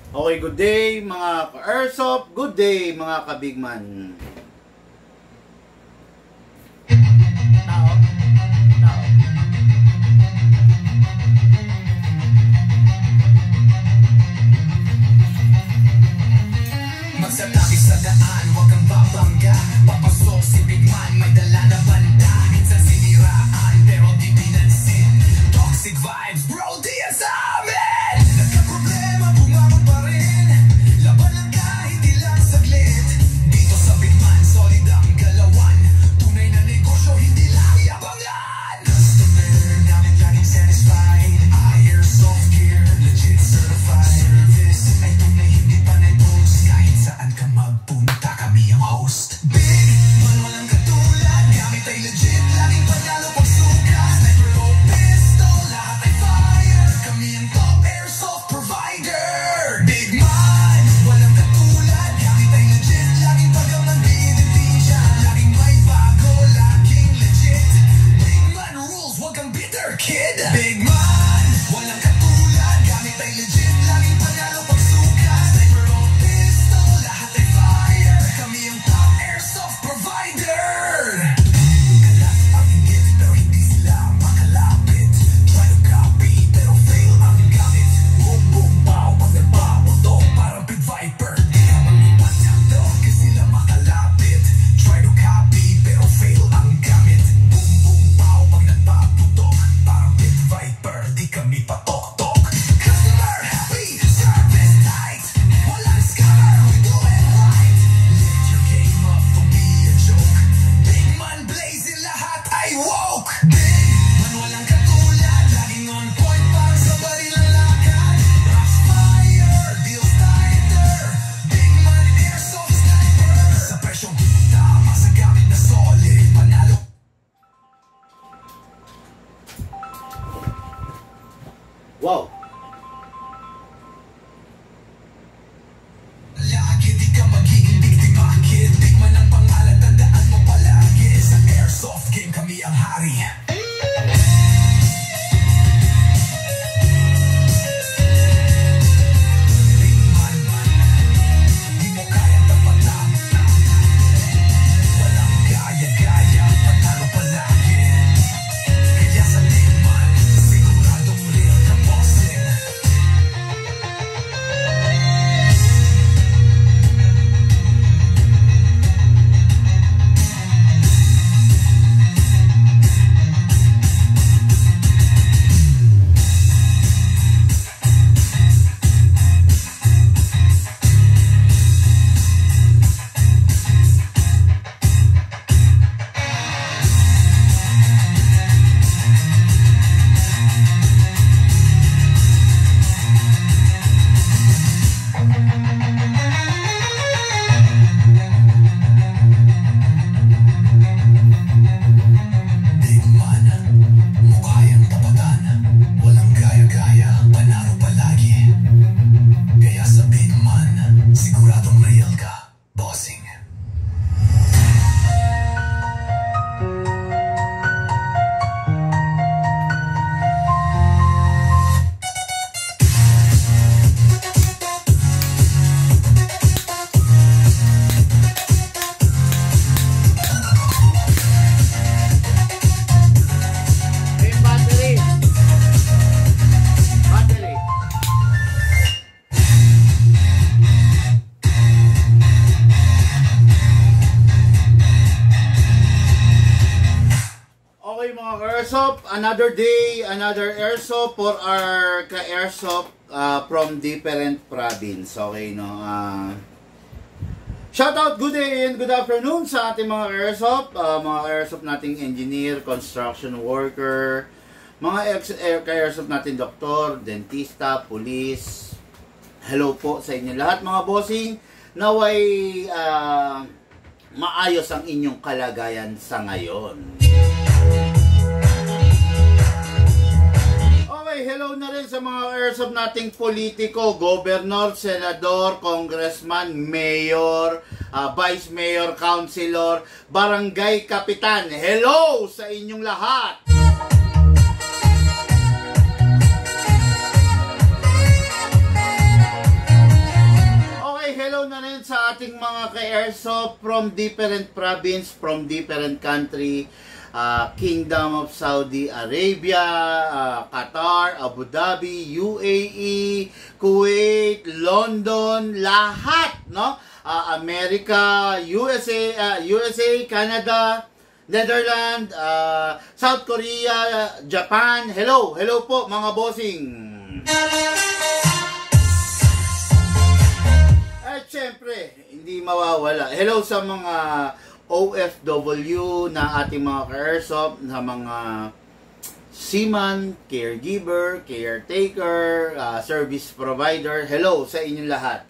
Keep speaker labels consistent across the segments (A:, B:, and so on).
A: Okay, good day mga ka-airsoft, good day mga kabigman. Tao.
B: Magsatabi sa daan, huwag kang babangga. Papasok si Bigman, may dala na banda. Minsan siniraan, pero di pinansin. Toxic vibes, bro, di yan sa amin. Nagka-problema, bumangon pa rin. Laban lang kahit ilang saglit. Dito sa Bigman, solid ang galawan. Tunay na negosyo, hindi lang yabangan. Customer namin laging satisfied. Airsoft gear, legit certified. Service ay tunay, hindi pa na-post. Kahit saan ka magpunta, kami ang host. Big man, walang katulad. Gamit ay legit, laging panalo pagsuka. Sniper o pistol, lahat ay fire. Kami ang top airsoft provider. Big man, walang katulad. Gamit ay legit, laging pagkaman binibisya. Laging may bago, laging legit. Big man rules, wag kang bitter, kid. Big man, walang katulad. Gamit ay legit, laging panalo pagsuka. Sniper o pistol, lahat ay fire. Kami ang top airsoft provider. Kalat ang inggit, pero hindi sila makalapit. Try to copy, pero fail ang gamit. Boom, boom, pow, pag nagpaputok, parang Pit Viper. Di ka malipat ng dog, kasi sila makalapit. Try to copy, pero fail ang gamit. Boom, boom, pow, pag nagpaputok, parang Pit Viper. Di kami patok-tok. Customer happy, service tight. Walang scammer, we do it right. Lift your game up, don't be a joke. Big man blazing, lahat ay woke. Big man walang katulad, laging on point, parang sa baril ang lakad. Rocks fire, deals tighter. Big man airsoft sniper. Sa presyong tama, sa gamit na solid, panalo.
A: Wow.
B: Lagi di ka magiging biktima, kid. Big man ang pangalan, tandaan mo palagi. Sa airsoft game kami ang hari. Big man, di mo kayang tapatan. Walang gaya-gaya, panalo palagi. Kaya sa Big man, siguradong real ka bossing. Big man, mukha yung tapatan. Walang gaya-gaya, panalo palagi. Kaya sa Big man, siguradong real ka, bossing.
A: Yung battery. Battery. Okay mga ka-airsoft, another day, another airsoft for our ka-airsoft from different province. Okay, no? Shout out, good day and good afternoon sa ating mga ka-airsoft, mga ka-airsoft nating engineer, construction worker, mga ka-airsoft natin doktor, dentista, police. Hello po sa inyo lahat mga bossing. Naway maayos ang inyong kalagayan sa ngayon. Okay, hello na rin sa mga airsoft nating politiko, governor, senador, congressman, mayor, vice mayor, councilor, barangay kapitan. Hello sa inyong lahat! ating mga ka-airsoft from different province, from different country, Kingdom of Saudi Arabia, Qatar, Abu Dhabi, UAE, Kuwait, London, lahat, no? America, USA, Canada, Netherlands, South Korea, Japan. Hello po mga bossing. At syempre, hindi mawawala. Hello sa mga OFW na ating mga ka-airsoft, na mga seaman, caregiver, caretaker, service provider. Hello sa inyong lahat.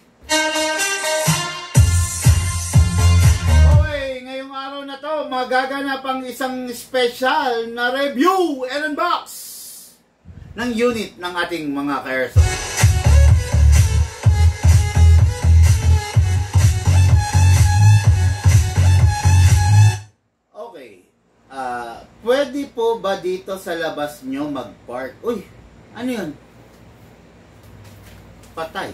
A: Okay, ngayong araw na to, magaganap ang isang special na review and unbox ng unit ng ating mga ka-airsoft. Pwede po ba dito sa labas nyo mag-park? Uy, ano yun? Patay.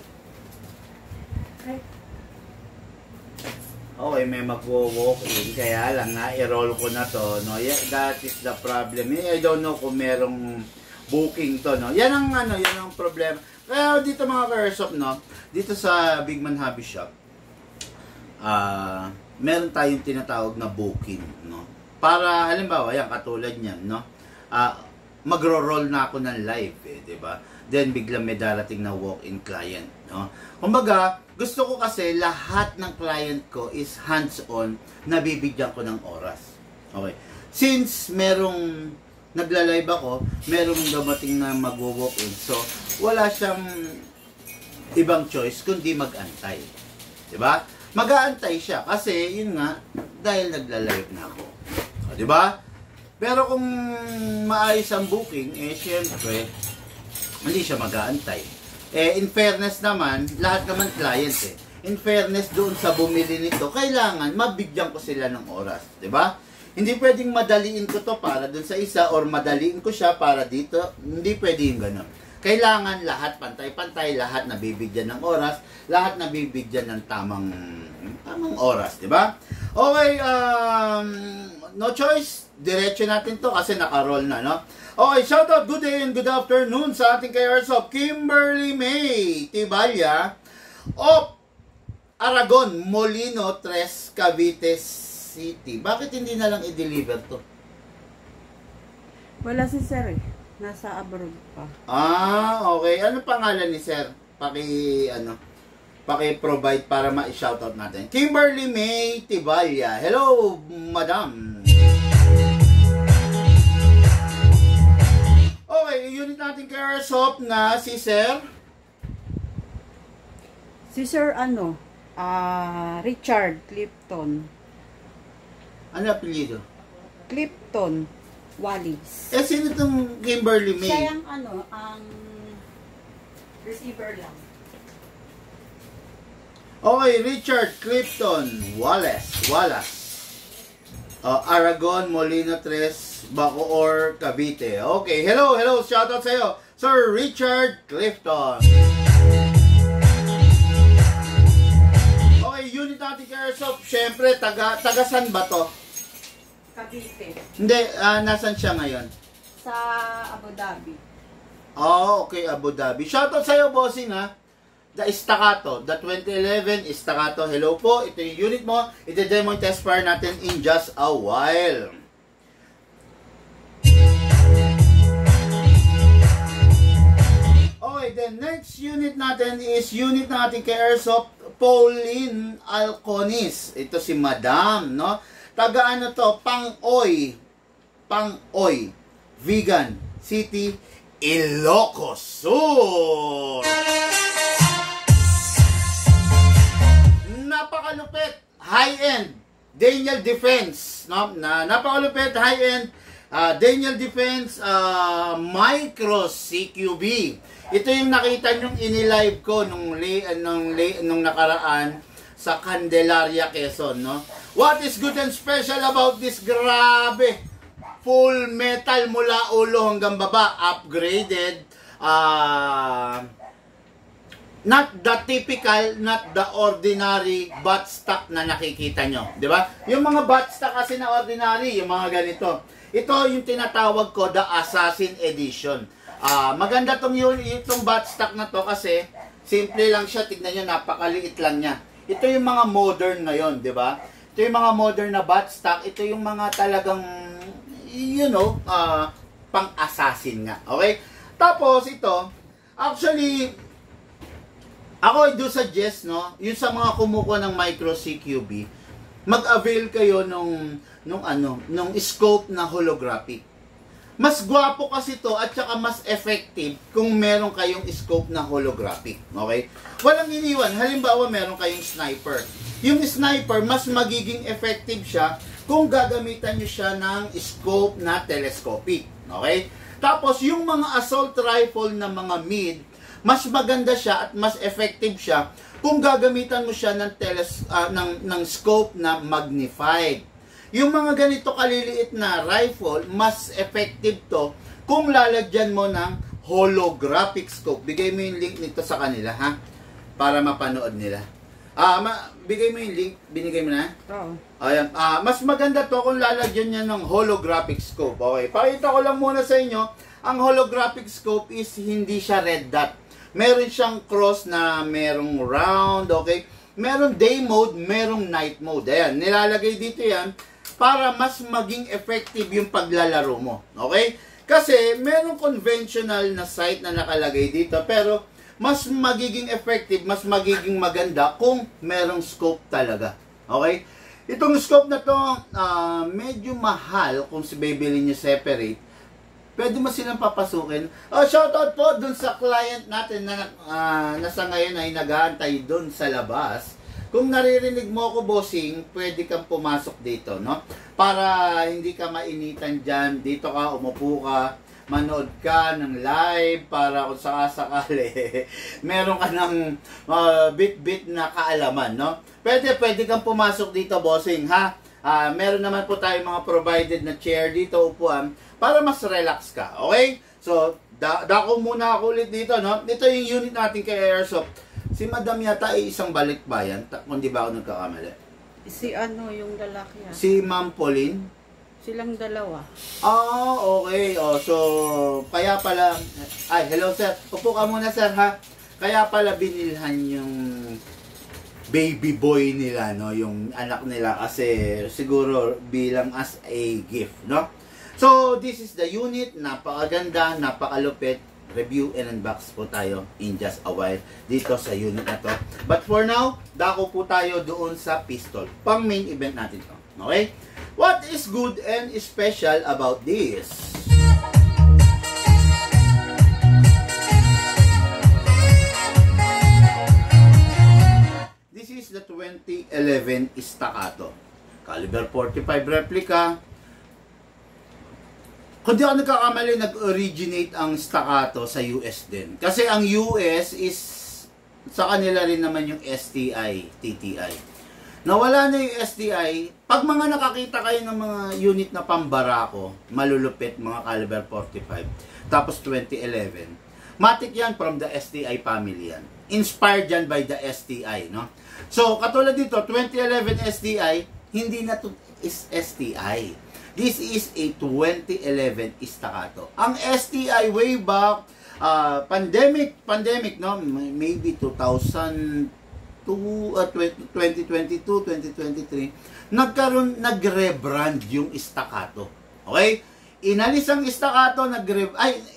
A: Okay, may mag-walk in. Kaya lang, na-roll ko na to. No? That is the problem. I don't know kung merong booking to. No? Yan ang problema. Kaya dito mga ka-airsoft, no? Dito sa Big Man Hobby Shop, meron tayong tinatawag na booking. No? Para, halimbawa, yan, katulad niyan, no? Magro-roll na ako ng live, di ba? Then, biglang may darating na walk-in client, no? Kumbaga, gusto ko kasi lahat ng client ko is hands-on, nabibigyan ko ng oras. Okay. Since merong nagla-live ako, merong dumating na mag-walk-in. So, wala siyang ibang choice kundi mag-antay. Di ba? Mag-aantay siya kasi, yun nga, dahil nagla-live na ako. Diba? Pero kung maayos ang booking, syempre, hindi siya mag-aantay. In fairness naman, lahat naman client In fairness doon sa bumili nito, kailangan mabigyan ko sila ng oras. Diba? Hindi pwedeng madaliin ko to para doon sa isa or madaliin ko siya para dito. Hindi pwede yung ganun. Kailangan lahat pantay-pantay, lahat nabibigyan ng oras, lahat nabibigyan ng tamang oras. Diba? Okay, no choice, diretso natin to kasi naka-roll na, no? Okay, shoutout, good day and good afternoon sa ating ka-airsoft, Kimberly May Tibalya of Aragon, Molino, Tres, Cavite City. Bakit hindi na lang i-deliver to?
C: Wala si Sir nasa abroad pa.
A: Okay. Ano pangalan ni Sir? Paki-provide para ma-shoutout natin. Kimberly May Tibalya. Hello, madam. Okay, unit natin ka-airsoft na si Sir.
C: Si Sir Richard Clifton.
A: Ano apelyido?
C: Clifton Wallis.
A: Sino itong Kimberly May?
C: Siya yung ang receiver lang.
A: Okay, Richard Clifton Wallace. Aragon, Molino, Tres, Bacoor, Cavite. Okay, hello, shoutout sa iyo, Sir Richard Clifton. Okay, unit natin ka-airsoft, syempre, taga-san ba to?
C: Cavite.
A: Hindi, nasan siya ngayon?
C: Sa Abu Dhabi.
A: Okay, Abu Dhabi. Shoutout sa iyo, bossing, ha? The Staccato, the 2011 Staccato. Hello po, ito yung unit mo. Ite-demo yung test fire natin in just a while. Okay, the next unit natin is unit natin kay Airsoft, Pauline Alconis. Ito si Madam, no? Taga to, Pang-Oy, Vegan City, Ilocos Sur. Napakalupit, high-end Daniel Defense, no? Napakalupit, high-end Daniel Defense Micro CQB. Ito yung nakita nyong inilive ko nung nakaraan sa Candelaria, Quezon, no? What is good and special about this? Grabe! Full metal mula ulo hanggang baba, upgraded. not the typical, not the ordinary buttstock na nakikita nyo. Di ba? Yung mga buttstock kasi na ordinary, yung mga ganito. Ito yung tinatawag ko, the Assassin Edition. Maganda itong buttstock na to kasi simple lang siya. Tignan nyo, napakaliit lang niya. Ito yung mga modern ngayon, di ba? Ito yung mga modern na buttstock. Ito yung mga talagang, you know, pang-assassin nga. Okay? Tapos ito, actually, ako do suggest, no, yung sa mga kumukuha ng micro CQB, mag-avail kayo nung scope na holographic. Mas gwapo kasi to at saka mas effective kung meron kayong scope na holographic. Okay? Walang iniwan. Halimbawa, meron kayong sniper. Yung sniper, mas magiging effective siya kung gagamitan nyo siya ng scope na telescopic. Okay? Tapos, yung mga assault rifle na mga mid, mas maganda siya at mas effective siya kung gagamitan mo siya ng scope na magnified. Yung mga ganito kaliliit na rifle, mas effective to kung lalagyan mo ng holographic scope. Bigay mo yung link nito sa kanila, ha? Para mapanood nila. Bigay mo yung link. Binigay mo na?
C: Oo.
A: Ayan. Mas maganda to kung lalagyan niya ng holographic scope. Okay. Pakita ko lang muna sa inyo. Ang holographic scope is hindi siya red dot. Meron siyang cross na merong round, okay? Meron day mode, merong night mode. Ayan, nilalagay dito yan para mas maging effective yung paglalaro mo. Okay? Kasi merong conventional na sight na nakalagay dito, pero mas magiging effective, mas magiging maganda kung merong scope talaga. Okay? Itong scope na to, medyo mahal kung bibili niyo separate. Pwede mo silang papasukin. Shoutout po dun sa client natin na nasa ngayon ay nag-aantay dun sa labas. Kung naririnig mo ako, bossing, pwede kang pumasok dito, no? Para hindi ka mainitan dyan. Dito ka, umupo ka, manood ka ng live para kung sakasakali meron ka ng bit-bit na kaalaman, no? Pwede kang pumasok dito, bossing, ha? Meron naman po tayong mga provided na chair dito, upuan, para mas relax ka, okay? So, dako muna ako ulit dito, no? Ito yung unit natin kay Airsoft. Si Madam yata ay isang balikbayan, kung di ba ako nagkakamali.
C: Si ano yung lalaki yan?
A: Si Ma'am Pauline?
C: Silang dalawa.
A: Okay. So, kaya pala, hello sir. Upo ka muna sir, ha? Kaya pala binilhan yung baby boy nila, no? Yung anak nila kasi siguro bilang as a gift, no? So, this is the unit. Napakaganda, napakalupit. Review and unbox po tayo in just a while dito sa unit na to. But for now, dako po tayo doon sa pistol. Pang main event natin to. Okay? What is good and special about this? This is the 2011 Staccato. Caliber 45 replica. Kung di ako nagkakamali, nag-originate ang Staccato sa US din. Kasi ang US is, sa kanila rin naman yung STI, TTI. Nawala na yung STI. Pag mga nakakita kayo ng mga unit na pambarako, malulupit, mga caliber 45, tapos 2011, matik yan from the STI family yan. Inspired yan by the STI, no? So, katulad dito, 2011 STI, hindi na to is STI. This is a 2011 Staccato. Ang STI way back, pandemic, no? Maybe 2022, 2023, nag-rebrand yung Staccato. Okay? Inalis ang Staccato,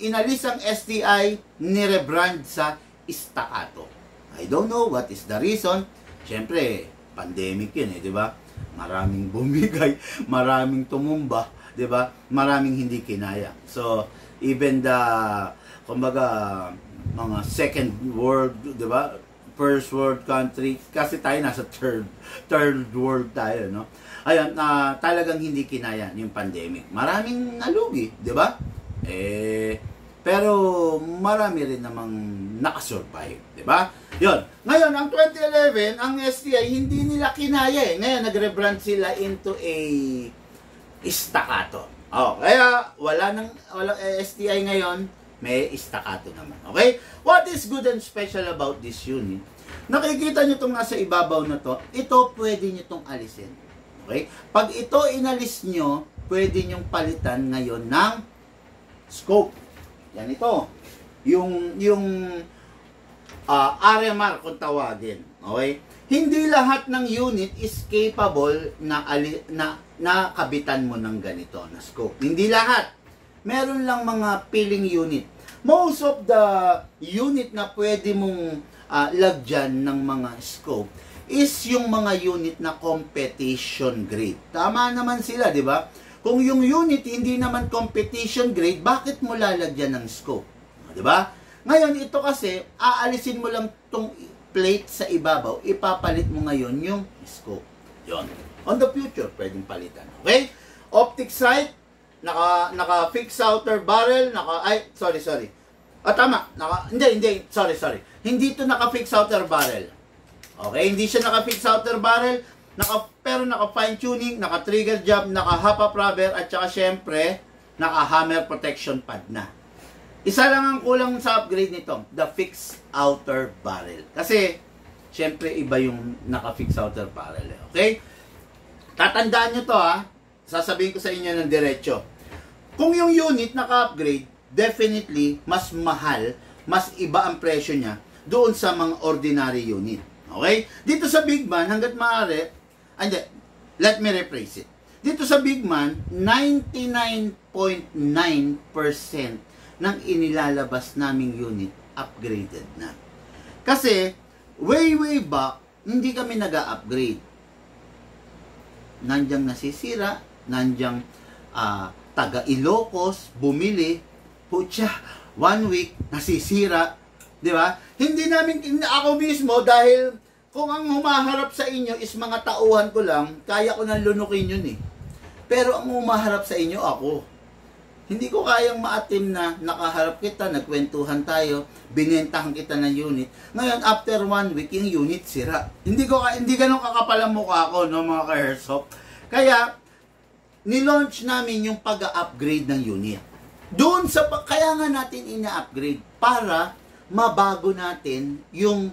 A: inalis ang STI, ni-rebrand sa Staccato. I don't know what is the reason. Siyempre, pandemic yun di ba? Maraming bumigay, maraming tumumba, 'di ba? Maraming hindi kinaya. So, even the kumbaga mga second world, 'di ba? First world country kasi tayo nasa third world tayo, no? Ayun, talagang hindi kinaya yung pandemic. Maraming nalugi, 'di ba? Pero marami rin namang nakasurvive, 'di ba? 'Yon. Ngayon, ang 2011, ang STI hindi nila kinaya Ngayon nag-rebrand sila into a Staccato. Kaya walang STI ngayon. may staccato naman. Okay? What is good and special about this unit? Nakikita nyo itong nasa ibabaw na to, ito pwede nyo itong alisin. Okay? Pag ito inalis nyo, pwede nyo palitan ngayon ng scope. Yan ito. Yung RMR kung tawagin. Okay? Hindi lahat ng unit is capable na kabitan mo ng ganito na scope. Hindi lahat. Meron lang mga peeling unit. Most of the unit na pwede mong lagyan ng mga scope is yung mga unit na competition grade. Tama naman sila, di ba? Kung yung unit hindi naman competition grade, bakit mo lalagyan ng scope? Di ba? Ngayon, ito kasi, aalisin mo lang tong plate sa ibabaw, ipapalit mo ngayon yung scope. Yon. On the future, pwedeng palitan. Okay? Optic sight, naka-fix outer barrel, sorry. Tama, sorry. Hindi to naka-fix outer barrel. Okay, hindi siya naka-fix outer barrel, pero naka-fine tuning, naka-trigger job, naka-hop-up rubber, at saka syempre, naka-hammer protection pad na. Isa lang ang kulang sa upgrade nito, the fix outer barrel. Kasi, syempre, iba yung naka-fix outer barrel. Okay? Tatandaan nyo to sasabihin ko sa inyo ng diretso. Kung yung unit naka-upgrade, definitely, mas mahal, mas iba ang presyo niya doon sa mga ordinary unit. Okay? Dito sa Big Man, hanggat maaari, let me rephrase it. Dito sa Big Man, 99.9% ng inilalabas naming unit, upgraded na. Kasi, way back, hindi kami nag-upgrade. Nandiyan nasisira, nandiyan taga Ilocos, bumili, putya, 1 week, nasisira, di ba? Hindi namin, ako mismo, dahil kung ang humaharap sa inyo is mga tauhan ko lang, kaya ko nang lunukin yun eh. Pero ang humaharap sa inyo, ako. Hindi ko kayang maatim na nakaharap kita, nagkwentuhan tayo, binentahan kita ng unit. Ngayon, after 1 week, yung unit sira. Hindi ganun kakapal ang mukha ko, no, mga ka-airsoft. Kaya, nilaunch namin yung pag-upgrade ng unit. Kaya nga natin ina-upgrade para mabago natin yung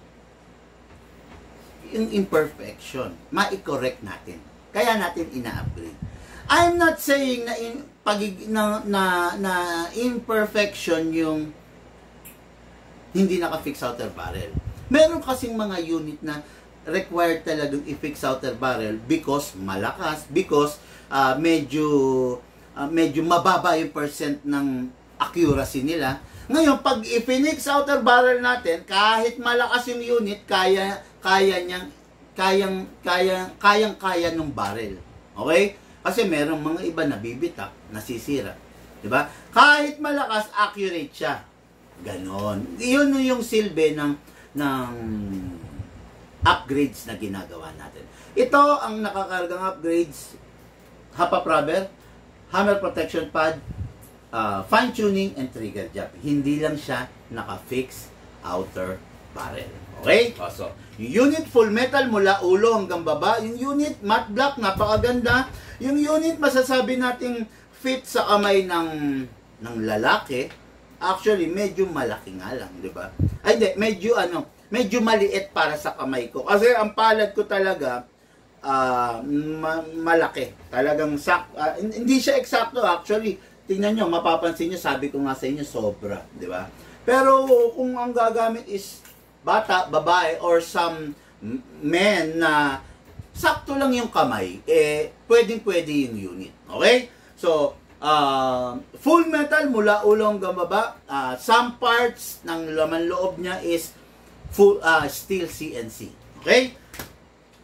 A: imperfection. Ma-correct natin. Kaya natin ina-upgrade. I'm not saying na imperfection yung hindi naka-fix outer barrel. Meron kasing mga unit na required talagang i-fix outer barrel because malakas, because medyo mababa yung percent ng accuracy nila. Ngayon, pag i-fix outer barrel natin, kahit malakas yung unit, kayang ng barrel. Okay? Kasi merong mga iba na bibitak, nasisira. Diba? Kahit malakas, accurate siya. Ganon. Yun yung silbi ng upgrades na ginagawa natin. Ito ang nakakargang upgrades, hop-up rubber, hammer protection pad, fine tuning, and trigger job. Hindi lang siya naka-fix outer barrel. Okay? So, yung unit full metal mula ulo hanggang baba. Yung unit matte black, napakaganda. Yung unit masasabi nating fit sa kamay ng lalaki. Actually, medyo malaki nga lang, di ba? Ay, hindi, medyo maliit para sa kamay ko. Kasi ang palad ko talaga, malaki. Talagang hindi siya eksakto actually. Tingnan nyo, mapapansin nyo, sabi ko nga sa inyo, sobra. Di ba? Pero kung ang gagamit is bata, babae, or some men na sakto lang yung kamay, pwedeng-pwede yung unit. Okay? So, full metal mula ulo hanggang baba. Some parts ng laman loob niya is full steel CNC. Okay?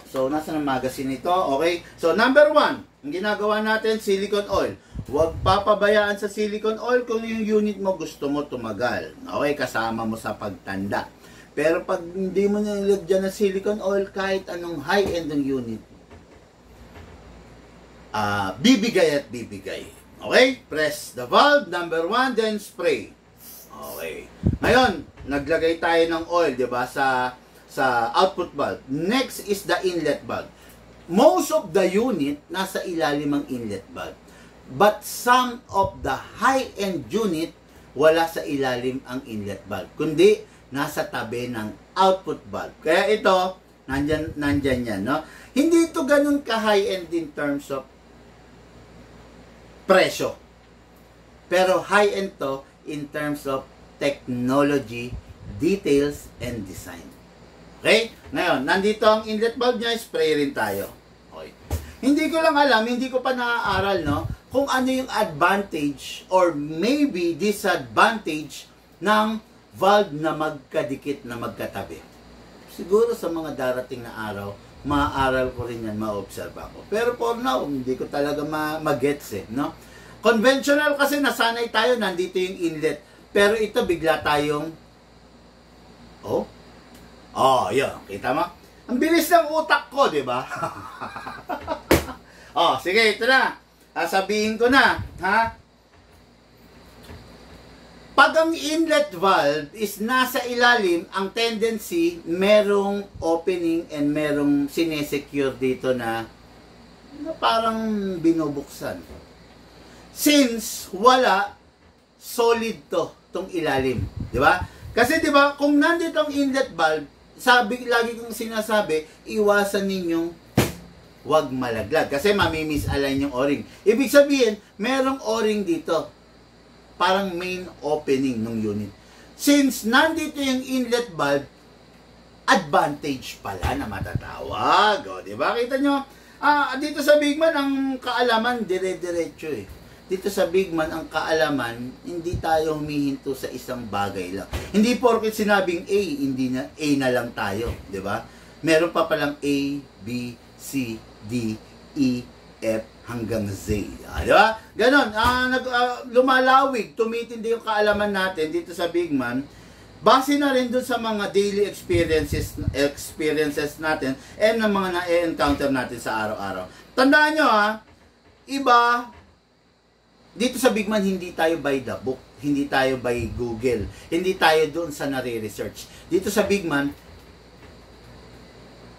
A: So, nasa ng magazine ito. Okay? So, number 1, ang ginagawa natin, silicone oil. Huwag papabayaan sa silicone oil kung yung unit mo gusto mo tumagal. Okay? Kasama mo sa pagtanda. Pero pag hindi mo nilagyan ng silicone oil, kahit anong high-end ng unit, bibigay at bibigay. Okay? Press the valve, number 1, then spray. Okay. Ngayon, naglagay tayo ng oil, di ba, sa output valve. Next is the inlet valve. Most of the unit, nasa ilalim ang inlet valve. But some of the high-end unit, wala sa ilalim ang inlet valve, kundi nasa tabi ng output valve. Kaya ito, nandyan yan, no? Hindi ito ganun ka-high-end in terms of presyo. Pero high-end to in terms of technology, details, and design. Okay? Ngayon, nandito ang inlet valve niya, spray rin tayo. Okay. Hindi ko lang alam, hindi ko pa naaaral, no? Kung ano yung advantage or maybe disadvantage ng valve na magkadikit na magkatabi. Siguro sa mga darating na araw, maaaral ko rin yan, ma-observe ako. Pero for now, hindi ko talaga ma-gets no? Conventional kasi nasanay tayo, nandito yung inlet. Pero ito bigla tayong yun. Kita mo? Ang bilis ng utak ko, di ba? Sige, ito na. Sasabihin ko na, ha? Pag ang inlet valve is nasa ilalim, ang tendency, merong opening and merong sinesecure dito na parang binubuksan. Since wala, solid tong ilalim. Di ba? Kasi di ba, kung nandito ang inlet valve, lagi kong sinasabi, iwasan ninyong wag malaglag. Kasi mami-misalign yung o-ring. Ibig sabihin, merong o-ring dito. Parang main opening ng unit. Since nandito yung inlet valve, advantage pala na matatawag. O, di ba? Kita nyo, dito sa Bigman, ang kaalaman, dire-diretso eh. Dito sa Bigman, ang kaalaman, hindi tayo humihinto sa isang bagay lang. Hindi porket sinabing A, hindi na A na lang tayo, di ba? Meron pa palang A, B, C, D, E, F, hanggang Z. Di ba? Ganon, lumalawig, tumitindi yung kaalaman natin dito sa Bigman. Base na rin dun sa mga daily experiences natin and ng mga na-encounter natin sa araw-araw. Tandaan nyo iba, dito sa Bigman, hindi tayo by the book, hindi tayo by Google, hindi tayo doon sa nare-research. Dito sa Bigman,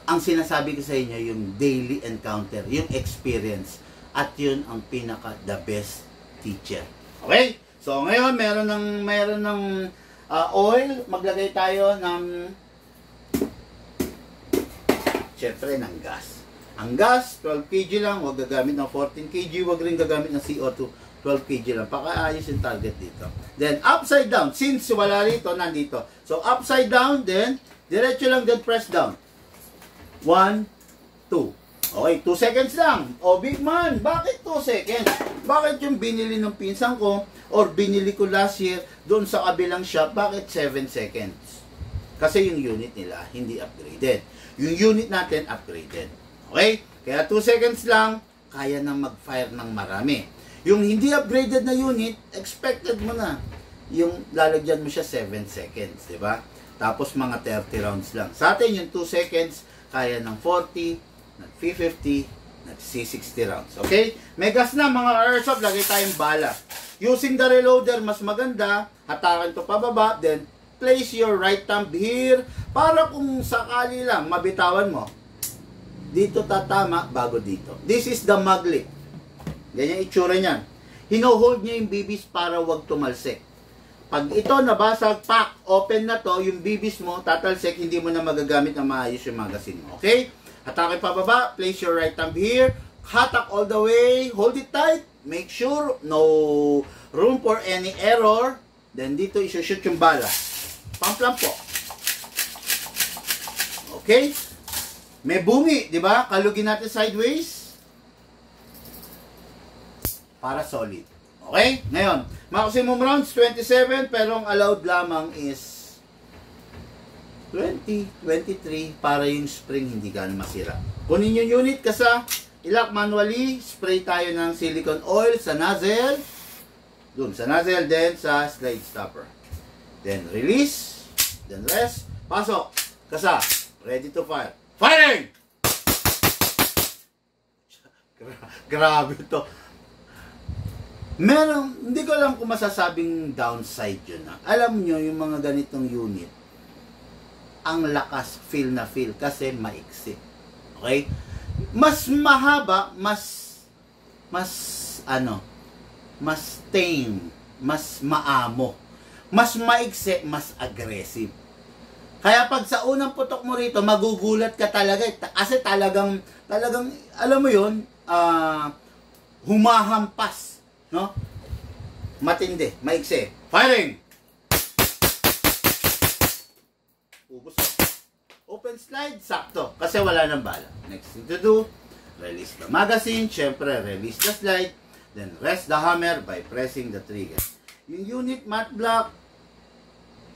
A: ang sinasabi ko sa inyo, yung daily encounter, yung experience, at yun ang pinaka the best teacher. Okay? So ngayon, meron ng oil, maglagay tayo ng syempre ng gas. Ang gas, 12 kg lang, huwag gagamit ng 14 kg, huwag rin gagamit ng CO2. 12 kg lang. Pakaayos yung target dito. Then, upside down. Since wala rito, nandito. So, upside down, then, diretso lang, then press down. 1, 2. Okay, 2 seconds lang. Bigman, bakit 2 seconds? Bakit yung binili ng pinsan ko or binili ko last year doon sa kabilang shop, bakit 7 seconds? Kasi yung unit nila, hindi upgraded. Yung unit natin, upgraded. Okay? Kaya 2 seconds lang, kaya nang mag-fire ng marami. Yung hindi upgraded na unit, expected mo na. Yung lalagyan mo siya 7 seconds, di ba? Tapos mga 30 rounds lang. Sa atin, yung 2 seconds, kaya ng 40, nag-350, nag-C60 rounds. Okay? May gas na, mga airsoft, lagay tayong bala. Using the reloader, mas maganda. Hatakan to pababa, then place your right thumb here para kung sakali lang, mabitawan mo. Dito tatama, bago dito. This is the maglet. Ganyan itsura niyan. Hino-hold niya yung bibis para wag tumalsik. Pag ito nabasag, pak, open na to, yung bibis mo, tatalsik, hindi mo na magagamit na maayos yung magazine mo. Okay? Hatakin pababa, place your right thumb here, hatak all the way, hold it tight, make sure no room for any error, then dito isushoot yung bala. Pump lang po. Okay? May bungi, di ba? Kalugin natin sideways. Para solid. Okay? Ngayon, maximum rounds 27 pero ang allowed lamang is 20, 23 para yung spring hindi gaano masira. Kunin yung unit kasi ilak manually, spray tayo ng silicone oil sa nozzle. Dun sa nozzle, then sa slide stopper. Then release, then rest, pasok. Kasa, ready to fire. Firing! Grabe to. Hindi ko alam kung masasabing downside yun na. Alam nyo, yung mga ganitong unit, ang lakas, feel na feel, kasi maiksi. Okay? Mas mahaba, mas tame, mas maamo mas maigsi, mas aggressive. Kaya pag sa unang putok mo rito, magugulat ka talaga. Kasi talagang, alam mo yun, humahampas. No? Matindi, maigsi. Firing! Ubus. Open slide, sakto. Kasi wala nang bala. Next thing to do, release the magazine. Siyempre, release the slide. Then rest the hammer by pressing the trigger. Yung unit mat block,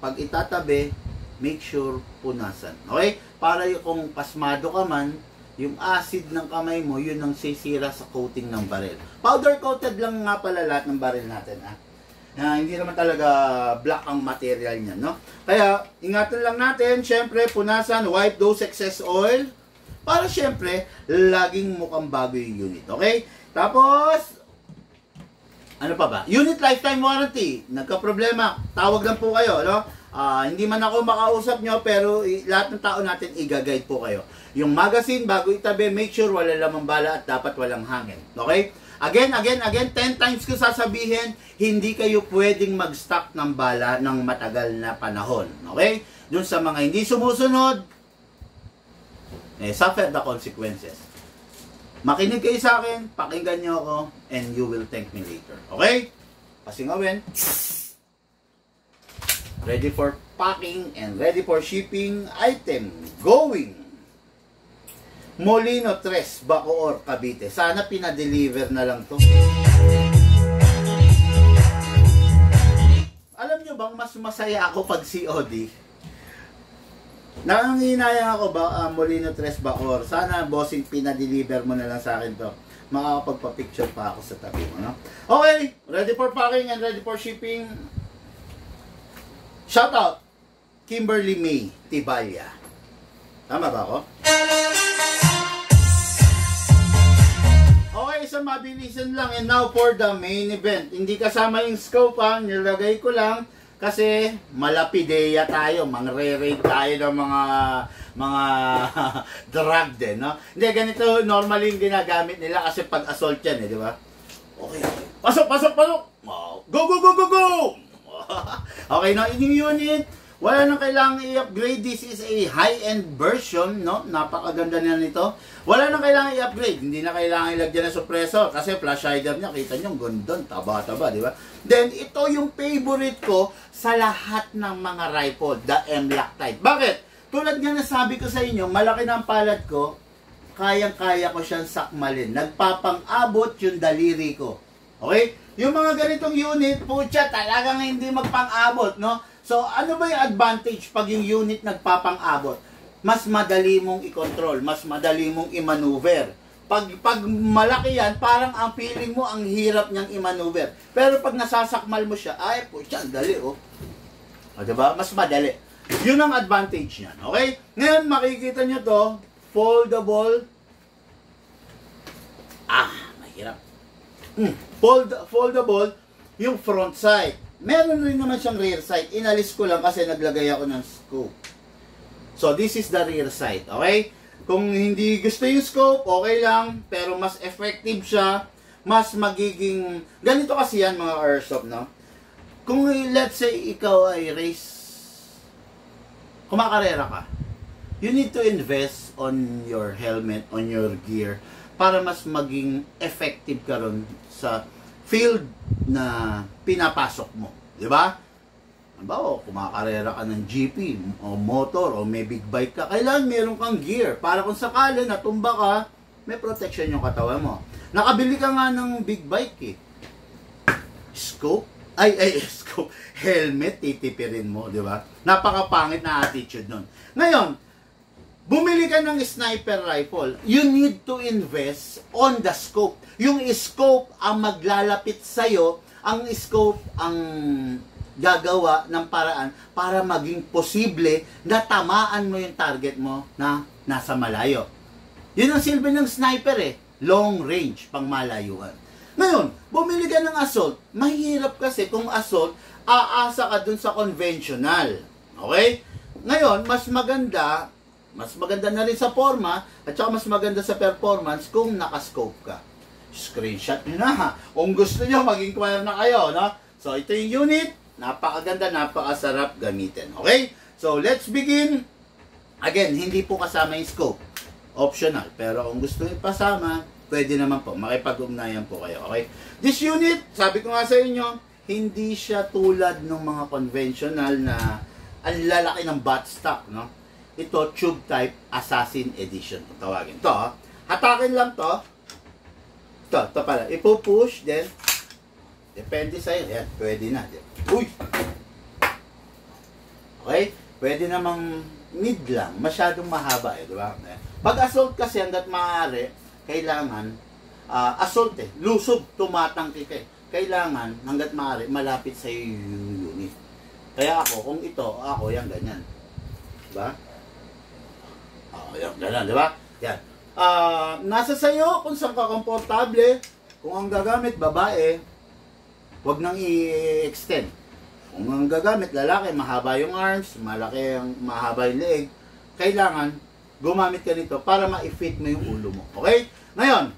A: pag itatabi, make sure punasan. Okay? Para kung pasmado ka man, yung acid ng kamay mo, yun ang sisira sa coating ng baril. Powder coated lang nga pala lahat ng baril natin. Hindi naman talaga black ang material niya, no? Kaya, ingatan lang natin, syempre, punasan, wipe those excess oil, para syempre, laging mukhang bago yung unit. Okay? Tapos, ano pa ba? Unit lifetime warranty. Nagka-problema, tawag lang po kayo, no? Hindi man ako makausap nyo, pero lahat ng tao natin i-guide po kayo. Yung magazine, bago itabi, make sure wala lamang bala at dapat walang hangin. Okay? Again, 10 times ko sasabihin, hindi kayo pwedeng mag-stock ng bala ng matagal na panahon. Okay? Doon sa mga hindi sumusunod, suffer the consequences. Makinig kayo sa akin, pakinggan nyo ako, and you will thank me later. Okay? Pasingawin. Ready for packing and ready for shipping. Item going. Molino 3, Bacoor, Cavite. Sana pinadeliver na lang to. Alam nyo bang mas masaya ako pag COD? Nanginayang ako ba, Molino 3, Bacoor. Sana bossing pinadeliver mo na lang sa akin to. Makakapagpa-picture pa ako sa tabi mo, no? Okay, ready for packing and ready for shipping. Shout out, Kimberly May Tibalya. Tama ba ako? Okay, so mabilisan lang. And now for the main event. Hindi kasama yung scope, nilagay ko lang kasi malapideya tayo. Mangre-raid tayo ng mga drug din, no? Hindi, ganito normally yung ginagamit nila kasi pag assault yan, di ba? Okay. Pasok! Wow. Go! Okay, no? Yung unit, wala nang kailangang i-upgrade. This is a high-end version, no? Napakaganda na nito. Wala nang kailangang i-upgrade. Hindi na kailangan ilagyan ng suppressor kasi flash hider niya, kita nyo, gandun, taba-taba, di ba? Then, ito yung favorite ko sa lahat ng mga rifle, the M-Lock type. Bakit? Tulad nga nasabi ko sa inyo, malaki na ang palad ko, kayang-kaya ko siyang sakmalin. Nagpapang-abot yung daliri ko. Okay? Yung mga ganitong unit, putya, talagang hindi magpang-abot, no? So, ano ba yung advantage pag yung unit nagpapang-abot? Mas madali mong i-control, mas madali mong i-maneuver. Pag malaki yan, parang ang feeling mo, ang hirap niyang i-maneuver. Pero pag nasasakmal mo siya, ay, putya, dali, oh. O, diba? Mas madali. Yun ang advantage niyan, okay? Ngayon, makikita nyo to, foldable. Mahirap. Foldable yung front side. Meron rin naman siyang rear side. Inalis ko lang kasi naglagay ako ng scope. So, this is the rear side. Okay? Kung hindi gusto yung scope, okay lang. Pero mas effective siya. Mas magiging... Ganito kasi yan mga airsoft, no? Kung let's say ikaw ay race... Kumakarera ka. You need to invest on your helmet, on your gear, para mas maging effective ka ron sa field na pinapasok mo. Di ba? Halimbawa, kumakarera ka ng GP o motor o may big bike ka, kailangan meron kang gear para kung sakali natumba ka, may protection yung katawan mo. Nakabili ka nga ng big bike eh. Scope? Scope. Helmet, titipirin mo, di ba? Napakapangit na attitude nun. Ngayon, bumili ka ng sniper rifle, you need to invest on the scope. Yung scope ang maglalapit sa'yo, ang scope ang gagawa ng paraan para maging posible na tamaan mo yung target mo na nasa malayo. Yun ang silbi ng sniper eh. Long range, pang malayuan. Ngayon, bumili ka ng assault. Mahirap kasi kung assault, aasa ka dun sa conventional. Okay? Ngayon, mas maganda na rin sa forma at saka mas maganda sa performance kung nakascope ka. Screenshot nyo na ha. Kung gusto nyo, mag-inquire na kayo, no? So, ito yung unit. Napakaganda, napakasarap gamitin. Okay? So, let's begin. Again, hindi po kasama yung scope. Optional. Pero kung gusto ipasama, pwede naman po. Makipag-ugnayan po kayo. Okay? This unit, sabi ko nga sa inyo, hindi siya tulad ng mga conventional na ang lalaki ng buttstock, no? Ito, tube type Assassin Edition. Tawagin. Ito, hatakin lang to. Ito pala. Ipo-push, then, depende sa'yo. Yan, pwede na. Uy! Okay? Pwede namang mid lang. Masyadong mahaba, di ba? Pag assault kasi, hanggat maaari, kailangan, assault lusob, tumatangki ka Kailangan, hanggat maaari, malapit sa yung unit. Kaya ako, kung ito, ako, yan, ganyan. Diba? Yan, ganyan, diba? Yan. Nasa sayo kung saan ka komportable. Kung ang gagamit, babae, huwag nang i-extend. Kung ang gagamit, lalaki, mahaba yung arms, mahaba yung leeg, kailangan, gumamit ka nito para ma-fit mo yung ulo mo. Okay? Ngayon,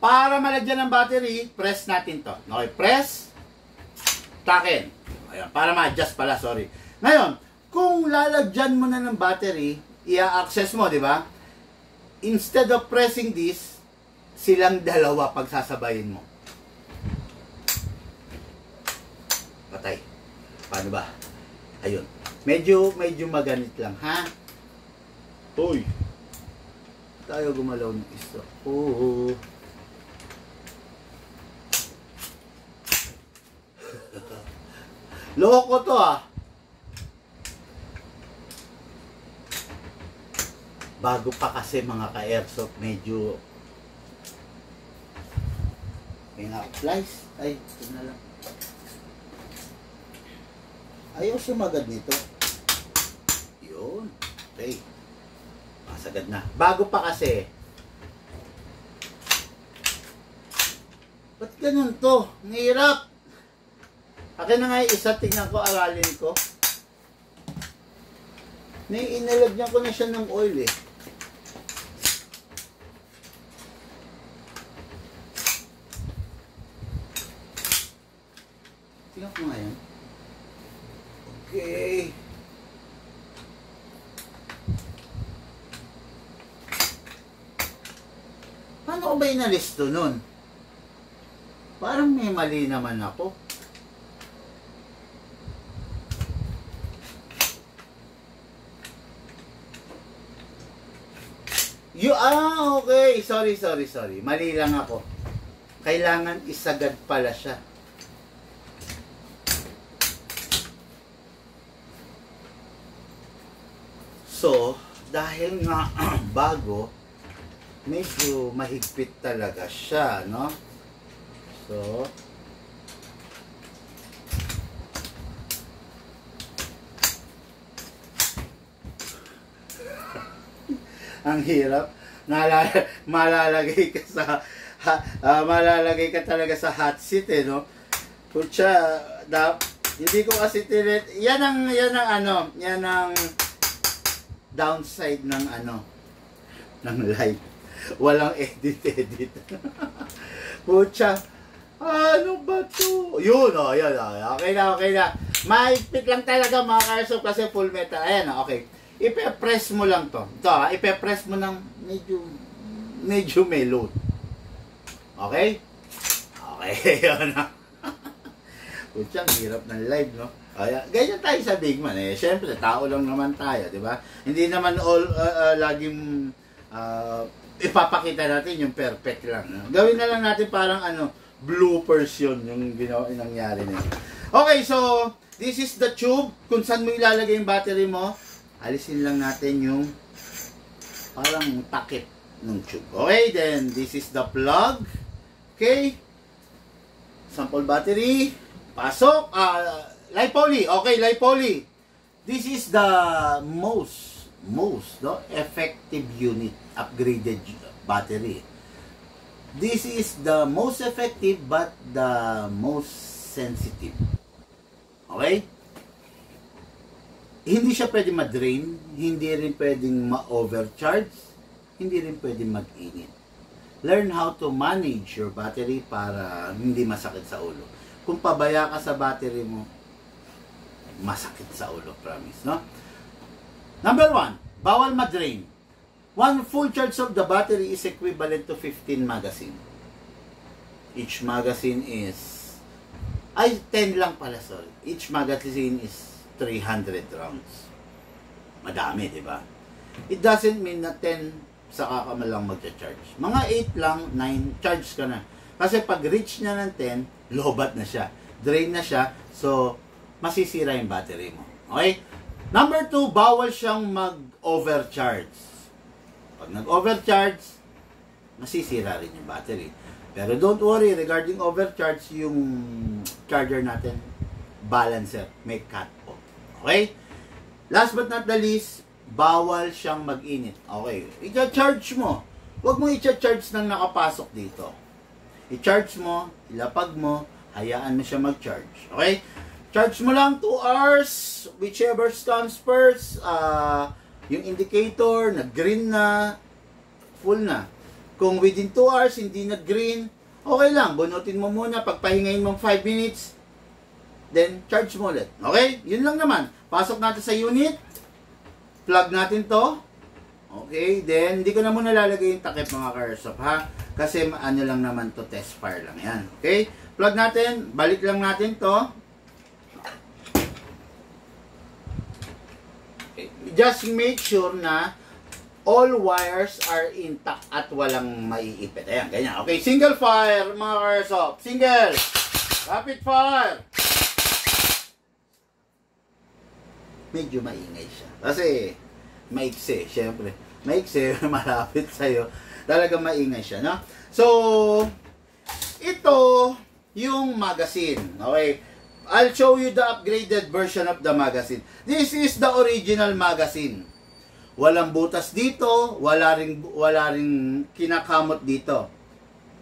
A: para malagyan ng battery, press natin to. Okay, press, takin. Ayan, para ma-adjust pala, sorry. Ngayon, kung lalagyan mo na ng battery, i-access mo, di ba? Instead of pressing this, silang dalawa pagsasabayin mo. Patay. Paano ba? Ayun. Medyo maganit lang, ha? Uy. Tayo gumalaw ng isto. Oo. Loko to, Bago pa kasi mga ka-airsoft, medyo may na-flies. Ay, ito na lang. Ayaw sumagad nito. Yun. Okay. Masagad na. Bago pa kasi. Ba't ganun to? Ang hirap. Akin na nga yung isa, tingnan ko, aralin ko. Inalagyan ko na siya ng oil eh. Tingnan ko nga yan. Okay. Paano ko ba inalisto nun? Parang may mali naman ako. Okay. Sorry. Mali lang ako. Kailangan isagad pala siya. So, dahil nga bago, medyo mahigpit talaga siya, no? So, ang hirap. Malalagay ka sa malalagay ka talaga sa hot seat no. Kutsa, hindi ko kasi yan ang downside ng ng live. Walang edit. Kutsa, ano ba to? Yun yan. Okay na. Mahigpit lang talaga mga ka-airsoft kasi full metal. Ayan okay. Ipe-press mo lang to. Ito ipe-press mo ng medyo may load. Okay? Okay, yun na. Kutsang, hirap ng live, no? Kaya, ganyan tayo sa Big Man, eh. Siyempre, tao lang naman tayo, di ba? Hindi naman laging ipapakita natin yung perfect lang. No? Gawin na lang natin parang bloopers yun, yung nangyari na yun. Okay, so, this is the tube. Kung saan mo ilalagay yung battery mo, alisin lang natin yung parang takip ng tube. Okay, then this is the plug. Okay. Sample battery. Pasok. Lipoly. Okay, lipoly. This is the most effective unit. Upgraded battery. This is the most effective but the most sensitive. Okay? Hindi siya pwedeng ma-drain, hindi rin pwedeng ma-overcharge, hindi rin pwedeng mag-init. Learn how to manage your battery para hindi masakit sa ulo. Kung pabaya ka sa battery mo, masakit sa ulo, promise, no? Number 1, bawal ma-drain. 1 full charge of the battery is equivalent to 15 magazine. Each magazine is 10 lang pala, sorry. Each magazine is 300 rounds. Madami, di ba? It doesn't mean na 10 saka ka lang magcha-charge. Mga 8 lang, 9, charge ka na. Kasi pag reach niya ng 10, lobat na siya. Drain na siya, so masisira yung battery mo. Okay? Number 2, bawal siyang mag-overcharge. Pag nag-overcharge, masisira rin yung battery. Pero don't worry, regarding overcharge, yung charger natin, balancer, may cut off. Okay? Last but not the least, bawal siyang mag-init. Okay, i-charge mo. Huwag mo i-charge nang nakapasok dito. I-charge mo, ilapag mo, hayaan mo siya mag-charge. Okay? Charge mo lang 2 hours, whichever comes first. Yung indicator, nag-green na, full na. Kung within 2 hours, hindi nag-green, okay lang. Bunutin mo muna, pagpahingayin mo 5 minutes, then charge mo ulit. Okay? Yun lang naman. Pasok natin sa unit. Plug natin to. Okay? Then, hindi ko na muna lalagay yung takip mga ka-airsoft, ha? Kasi ano lang naman to, test fire lang yan. Okay? Plug natin. Balik lang natin to. Okay. Just make sure na all wires are intact at walang maiipit. Ayan, ganyan. Okay, single fire, mga ka-airsoft. Single. Rapid fire. Medyo maingay siya. Kasi, maiksi, syempre. Maiksi, malapit sa'yo. Talagang maingay siya, no? So, ito, yung magazine. Okay. I'll show you the upgraded version of the magazine. This is the original magazine. Walang butas dito, wala ring kinakamot dito.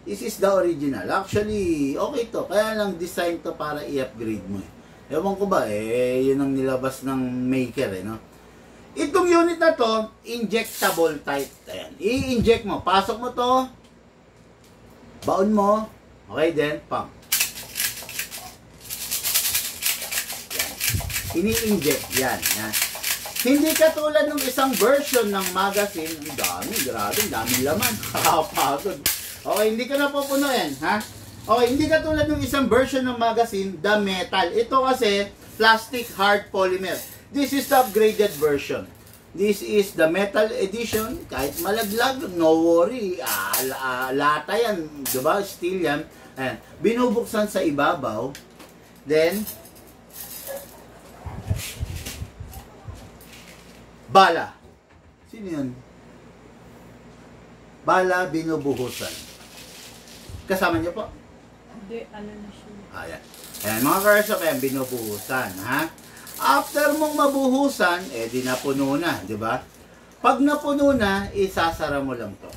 A: This is the original. Actually, okay to. Kaya lang design to para i-upgrade mo. Ewan ko ba, yun ang nilabas ng maker, no? Itong unit na to, injectable type. Ayan, i-inject mo. Pasok mo to, baon mo, okay, then, pump. Yan. Ini-inject, yan. Hindi katulad ng isang version ng magazine, ang dami, grabe, daming laman, kakapagod. Okay, hindi ka na pupunuin, ha? Okay, hindi katulad ng isang version ng magazine, the metal. Ito kasi, plastic hard polymer. This is the upgraded version. This is the metal edition. Kahit malaglag, no worry. Lata yan, diba? Steel yan. Ayan. Binubuksan sa ibabaw. Then, bala. Sino yun? Bala binubuhusan. Kasama niyo po?
C: Hindi, ano na siya.
A: Ayan. Ayan, mga ka-airsoft, ayan, binubuhusan, ha? After mong mabuhusan, di napuno na, di ba? Pag napuno na, isasara mo lang to.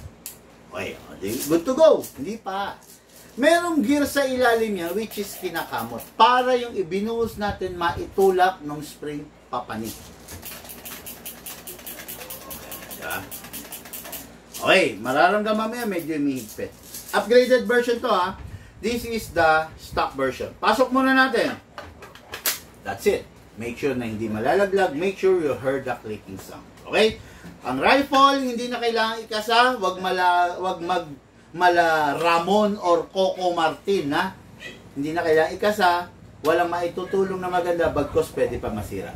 A: Okay, good to go. Hindi pa. Merong gear sa ilalim niya, which is kinakamot. Para yung ibinuhos natin, maitulak ng spring papanik. Okay, mararamdaman mo yan, medyo umihigpit. Upgraded version to, ha. This is the stock version. Pasok muna natin. That's it. Make sure na hindi malalaglag. Make sure you heard the clicking sound. Okay? Ang rifle, hindi na kailangan ikasa. Wag mala Ramon or Coco Martin, ha? Hindi na kailangan ikasa. Walang maitutulong na maganda, bagkos pwede pa masira.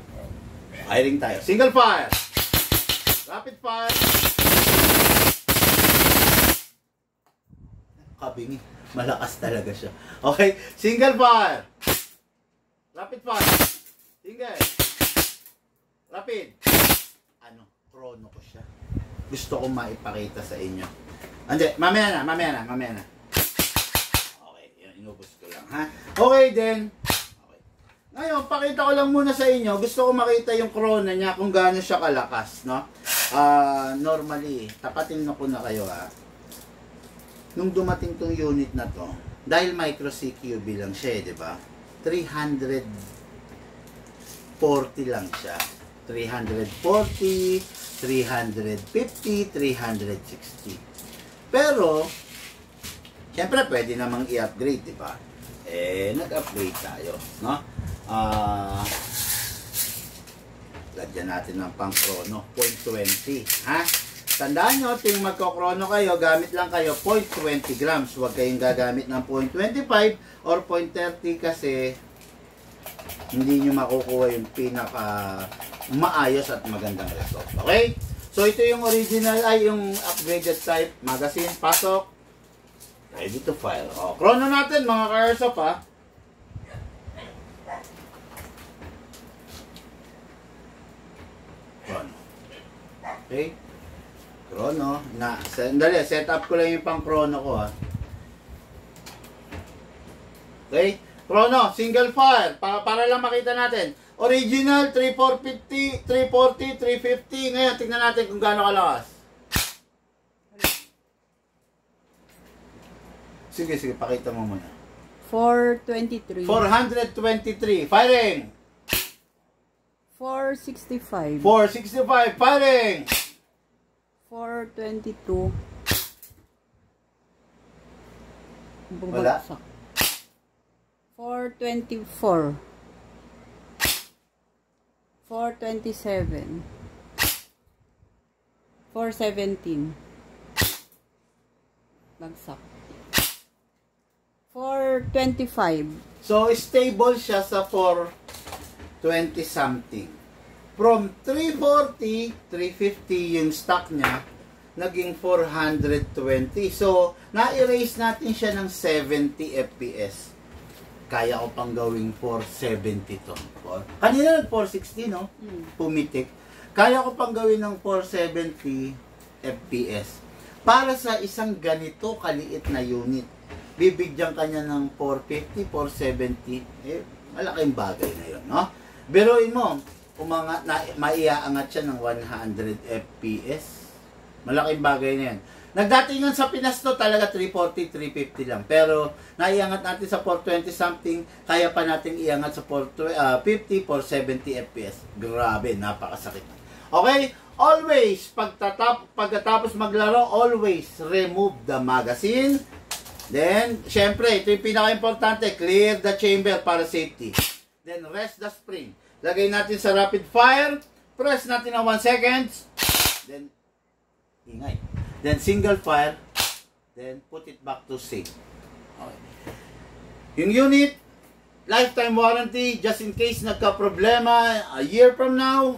A: Firing tayo. Single fire. Rapid fire. Kabingi. Malakas talaga siya. Okay? Single fire. Rapid fire. Single. Rapid. Chrono ko siya. Gusto kong maipakita sa inyo. Hindi, mamaya na. Okay, yun, inubos ko lang, ha? Okay, then. Okay. Ngayon, pakita ko lang muna sa inyo. Gusto ko makita yung chrono niya kung gaano siya kalakas, no? Normally, tapatin na ko na kayo, ha? Nung dumating tong unit na to, dahil micro CQB lang siya, di ba? 340 lang siya. 340, 350, 360. Pero, siyempre pwede namang i-upgrade, di ba? Nag-upgrade tayo, no? Lagyan natin ng pang chrono, 0.20. Ha? Tandaan nyo, ting magko-chrono kayo, gamit lang kayo 0.20 grams. Huwag kayong gagamit ng 0.25 or 0.30 kasi hindi nyo makukuha yung pinaka maayos at magandang result. Okay? So, ito yung original ay yung upgraded type magazine. Pasok. Ready to file. O, chrono natin mga ka-airsoft ha. Chrono. Okay? Chrono. Sandali, set up ko lang yung pang chrono ko ha. Okay? Chrono, single file. Para lang makita natin. Original, 3450, 340, 350. Ngayon, tingnan natin kung gaano kalakas. Sige, pakita mo muna.
C: 423.
A: 423. Firing!
C: 465.
A: 465. Firing!
C: 422.
A: Wala.
C: 424. 427. 417. Bagsak. 425.
A: So, stable siya sa 420 something. From 340, 350 yung stock niya, naging 420. So, na-erase natin siya ng 70 FPS. Kaya ko pang gawing 470 to. Kanina 460, no? Pumitik. Kaya ko pang gawin ng 470 FPS. Para sa isang ganito kaliit na unit, bibigyan kanya ng 450, 470, malaking bagay na yun, no? Biruin mo, maiaangat siya ng 100 FPS. Malaking bagay na yan. Nagdatingan sa Pinas to talaga 340, 350 lang. Pero naiangat natin sa 420 something, kaya pa natin iangat sa 450, 470 FPS. Grabe, napakasakit. Okay? Always, pagkatapos maglaro, always remove the magazine. Then, syempre, ito yung pinaka-importante, clear the chamber para safety. Then, rest the spring. Lagay natin sa rapid fire. Press natin ng 1 second. Then, ingay. Then, single fire. Then, put it back to safe. Okay. Yung unit, lifetime warranty, just in case nagka-problema, a year from now,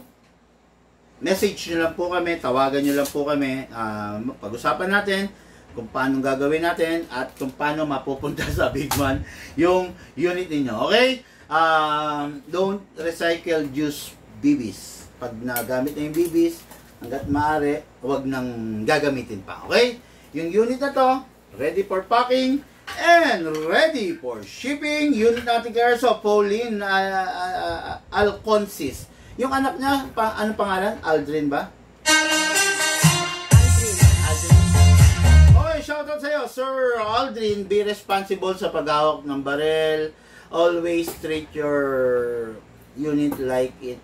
A: message nyo lang po kami, tawagan nyo lang po kami, pag-usapan natin kung paano gagawin natin at kung paano mapupunta sa Big Man yung unit ninyo. Okay? Don't recycle use BBs. Pag nagamit na yung BBs, hanggat maaari, huwag nang gagamitin pa. Okay? Yung unit na to, ready for packing and ready for shipping. Unit natin kaya so, Pauline Alconsis. Yung anak niya, anong pangalan? Aldrin ba? Aldrin. Okay, shoutout sa'yo, Sir Aldrin. Be responsible sa paghawak ng barel. Always treat your unit like it,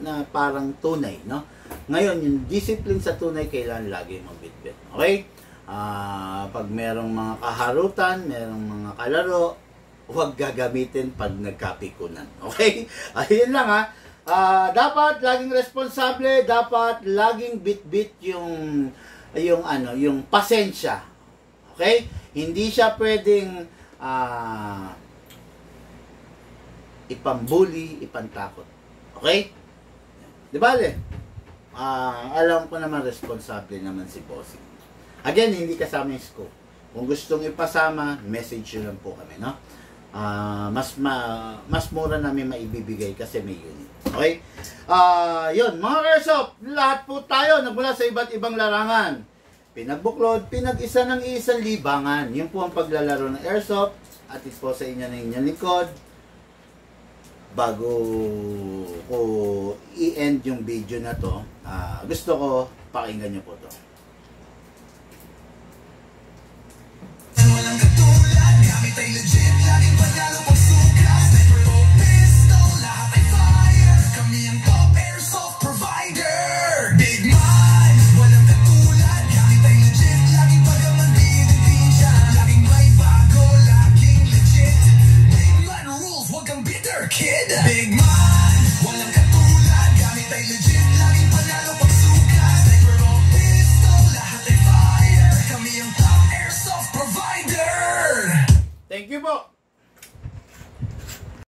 A: na parang tunay, no? Ngayon, yung discipline sa tunay, kailangan lagi magbitbit. Okay? Pag merong mga kaharutan, merong mga kalaro, huwag gagamitin pag nagkapikunan. Okay? Ayun lang ha. Dapat laging responsable, dapat laging bit-bit yung pasensya. Okay? Hindi siya pwedeng ipambuli, ipantakot. Okay? Di ba, Le? Alam ko naman responsable naman si Bossing. Again, hindi kasama yung scope. Kung gustong ipasama, message nyo lang po kami, no? Mas mura namin maibibigay kasi may unit. Okay? Yun, mga airsoft, lahat po tayo nagmula sa iba't ibang larangan. Pinagbuklod, pinag-isa ng isang libangan. Yun po ang paglalaro ng airsoft. At ito po sa inyo na inyong likod. Bago ko i-end yung video na to, gusto ko pakinggan nyo po to.
B: Walang katulad, gamit ay legit, laging panalo pag sukat. Sniper o pistol, lahat ay fire. Kami ang top airsoft provider. Big Man, walang katulad, gamit ay legit, laging pagaman pinipinsa. Laging may bago, laging legit. Big Man rules, wag kang bitter, kid. Big Man, walang katulad,
A: you po.